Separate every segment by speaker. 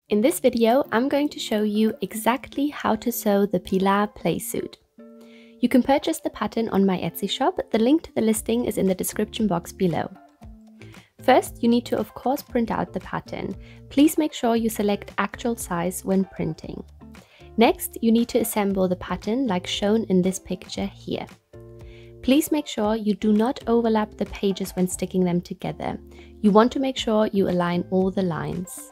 Speaker 1: In this video, I'm going to show you exactly how to sew the Pilar Playsuit. You can purchase the pattern on my Etsy shop. The link to the listing is in the description box below. First, you need to of course print out the pattern. Please make sure you select actual size when printing. Next, you need to assemble the pattern like shown in this picture here. Please make sure you do not overlap the pages when sticking them together. You want to make sure you align all the lines.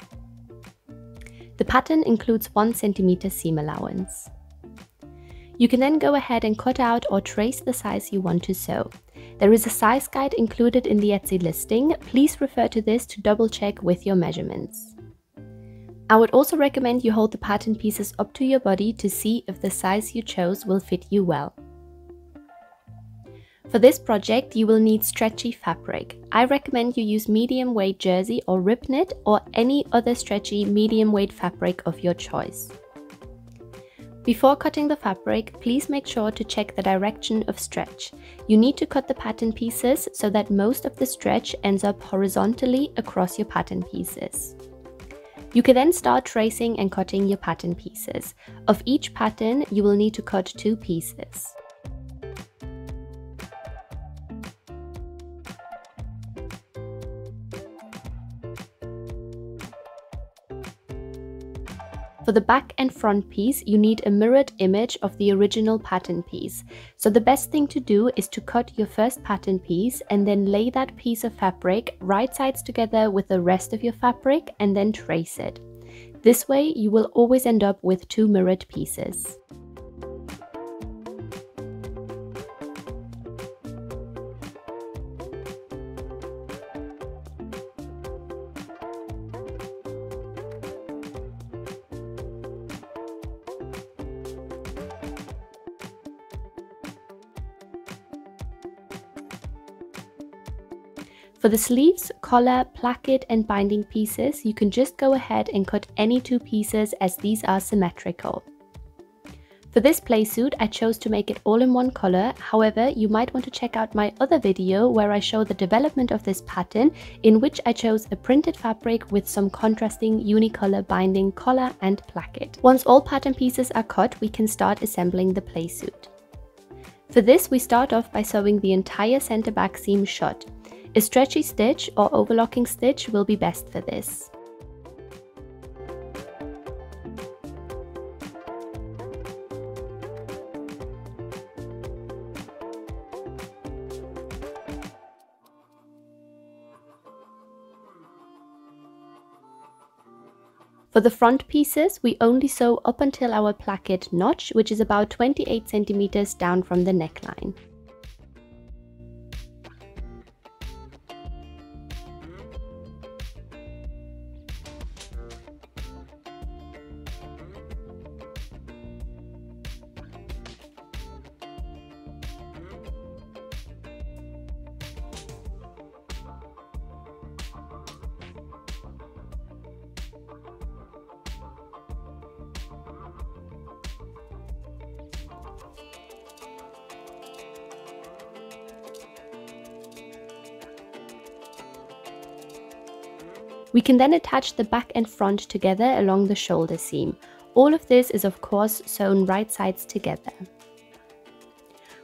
Speaker 1: The pattern includes 1 cm seam allowance. You can then go ahead and cut out or trace the size you want to sew. There is a size guide included in the Etsy listing. Please refer to this to double check with your measurements. I would also recommend you hold the pattern pieces up to your body to see if the size you chose will fit you well. For this project, you will need stretchy fabric. I recommend you use medium weight jersey or rib knit or any other stretchy medium weight fabric of your choice. Before cutting the fabric, please make sure to check the direction of stretch. You need to cut the pattern pieces so that most of the stretch ends up horizontally across your pattern pieces. You can then start tracing and cutting your pattern pieces. Of each pattern, you will need to cut 2 pieces. For the back and front piece, you need a mirrored image of the original pattern piece. So the best thing to do is to cut your first pattern piece and then lay that piece of fabric right sides together with the rest of your fabric and then trace it. This way you will always end up with 2 mirrored pieces. For the sleeves, collar, placket and binding pieces, you can just go ahead and cut any 2 pieces as these are symmetrical. For this playsuit, I chose to make it all in one color. However, you might want to check out my other video where I show the development of this pattern, in which I chose a printed fabric with some contrasting unicolor binding, collar and placket. Once all pattern pieces are cut, we can start assembling the playsuit. For this, we start off by sewing the entire center back seam shut. A stretchy stitch or overlocking stitch will be best for this. For the front pieces, we only sew up until our placket notch, which is about 28 cm down from the neckline. We can then attach the back and front together along the shoulder seam. All of this is of course sewn right sides together.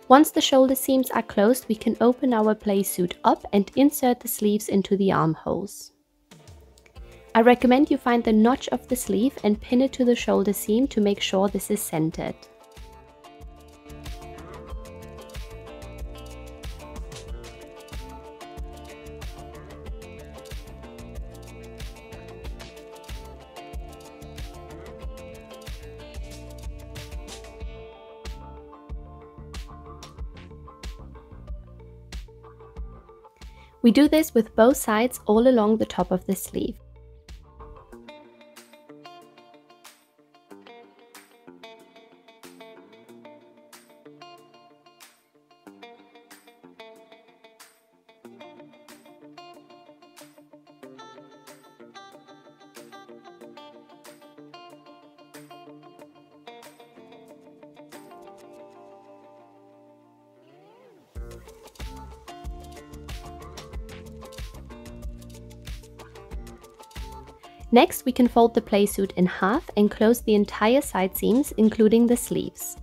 Speaker 1: Once the shoulder seams are closed, we can open our playsuit up and insert the sleeves into the armholes. I recommend you find the notch of the sleeve and pin it to the shoulder seam to make sure this is centered. We do this with both sides all along the top of the sleeve. Next, we can fold the playsuit in half and close the entire side seams, including the sleeves.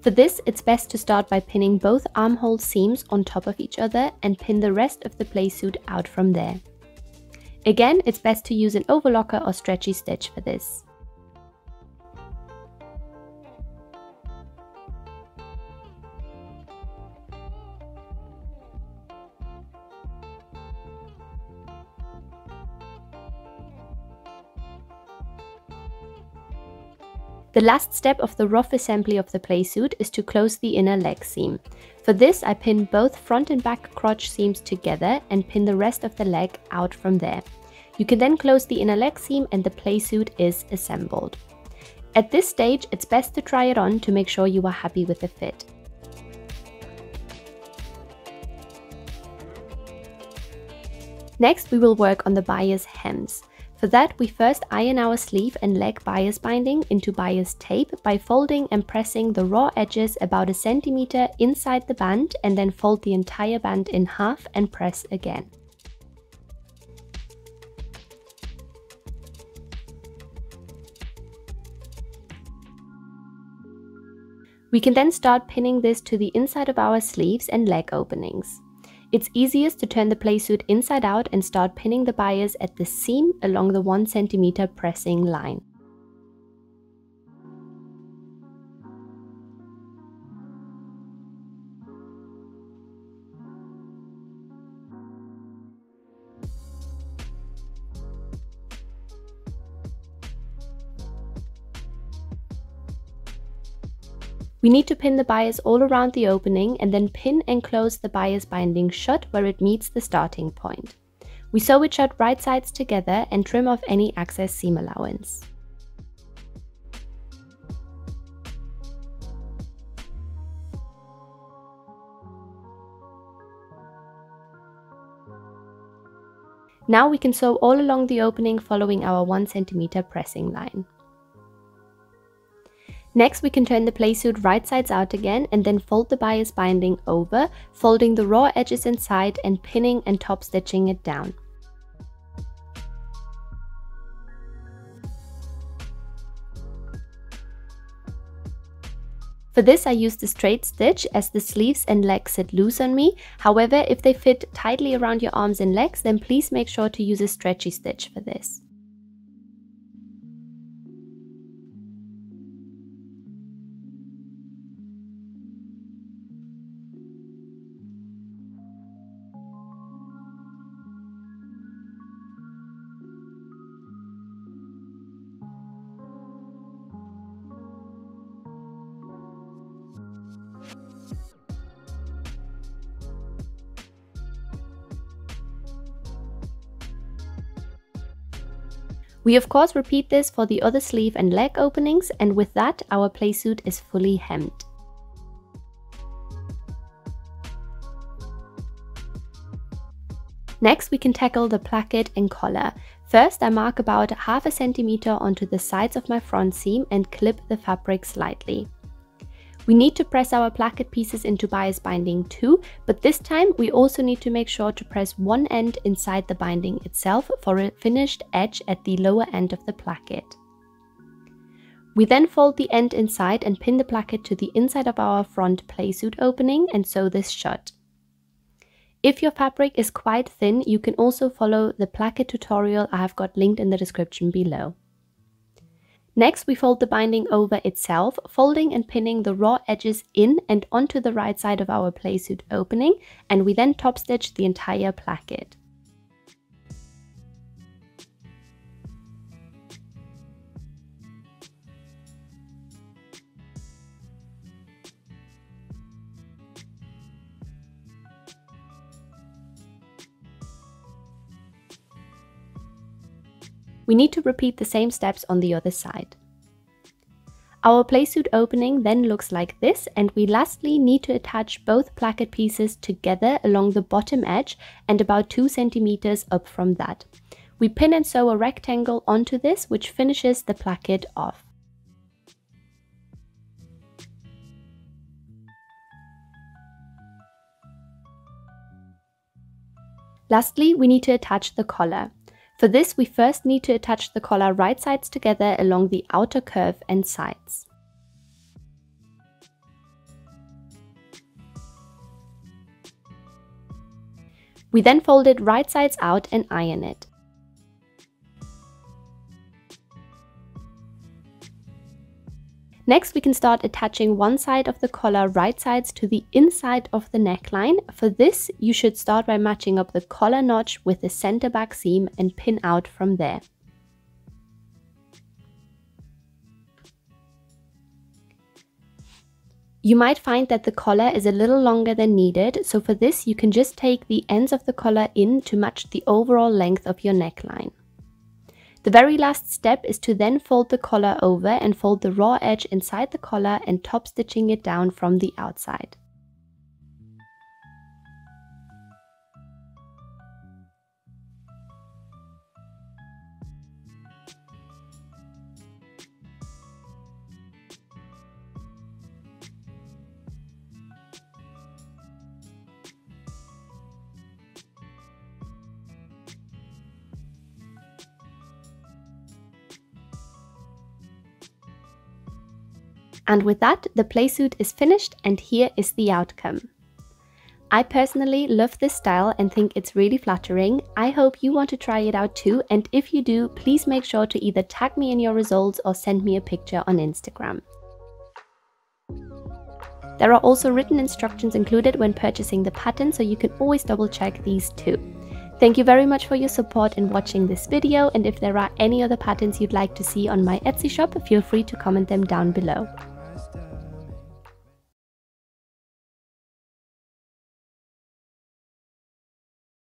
Speaker 1: For this, it's best to start by pinning both armhole seams on top of each other and pin the rest of the playsuit out from there. Again, it's best to use an overlocker or stretchy stitch for this. The last step of the rough assembly of the playsuit is to close the inner leg seam. For this, I pin both front and back crotch seams together and pin the rest of the leg out from there. You can then close the inner leg seam and the playsuit is assembled. At this stage, it's best to try it on to make sure you are happy with the fit. Next, we will work on the bias hems. For that, we first iron our sleeve and leg bias binding into bias tape by folding and pressing the raw edges about 1 centimeter inside the band, and then fold the entire band in half and press again. We can then start pinning this to the inside of our sleeves and leg openings. It's easiest to turn the playsuit inside out and start pinning the bias at the seam along the 1 centimeter pressing line. We need to pin the bias all around the opening and then pin and close the bias binding shut where it meets the starting point. We sew it shut right sides together and trim off any excess seam allowance. Now we can sew all along the opening following our 1 centimeter pressing line. Next, we can turn the playsuit right sides out again and then fold the bias binding over, folding the raw edges inside and pinning and top stitching it down. For this, I used a straight stitch as the sleeves and legs sit loose on me. However, if they fit tightly around your arms and legs, then please make sure to use a stretchy stitch for this. We of course repeat this for the other sleeve and leg openings, and with that our playsuit is fully hemmed. Next we can tackle the placket and collar. First I mark about 1/2 centimeter onto the sides of my front seam and clip the fabric slightly. We need to press our placket pieces into bias binding too, but this time we also need to make sure to press one end inside the binding itself for a finished edge at the lower end of the placket. We then fold the end inside and pin the placket to the inside of our front playsuit opening and sew this shut. If your fabric is quite thin, you can also follow the placket tutorial I have got linked in the description below. Next, we fold the binding over itself, folding and pinning the raw edges in and onto the right side of our playsuit opening, and we then top stitch the entire placket. We need to repeat the same steps on the other side. Our playsuit opening then looks like this, and we lastly need to attach both placket pieces together along the bottom edge and about 2 centimeters up from that. We pin and sew a rectangle onto this, which finishes the placket off. Lastly, we need to attach the collar. For this, we first need to attach the collar right sides together along the outer curve and sides. We then fold it right sides out and iron it. Next, we can start attaching one side of the collar right sides to the inside of the neckline. For this, you should start by matching up the collar notch with the center back seam and pin out from there. You might find that the collar is a little longer than needed, so for this you can just take the ends of the collar in to match the overall length of your neckline. The very last step is to then fold the collar over and fold the raw edge inside the collar and top stitching it down from the outside. And with that, the playsuit is finished and here is the outcome. I personally love this style and think it's really flattering. I hope you want to try it out too, and if you do, please make sure to either tag me in your results or send me a picture on Instagram. There are also written instructions included when purchasing the pattern, so you can always double check these too. Thank you very much for your support in watching this video, and if there are any other patterns you'd like to see on my Etsy shop, feel free to comment them down below.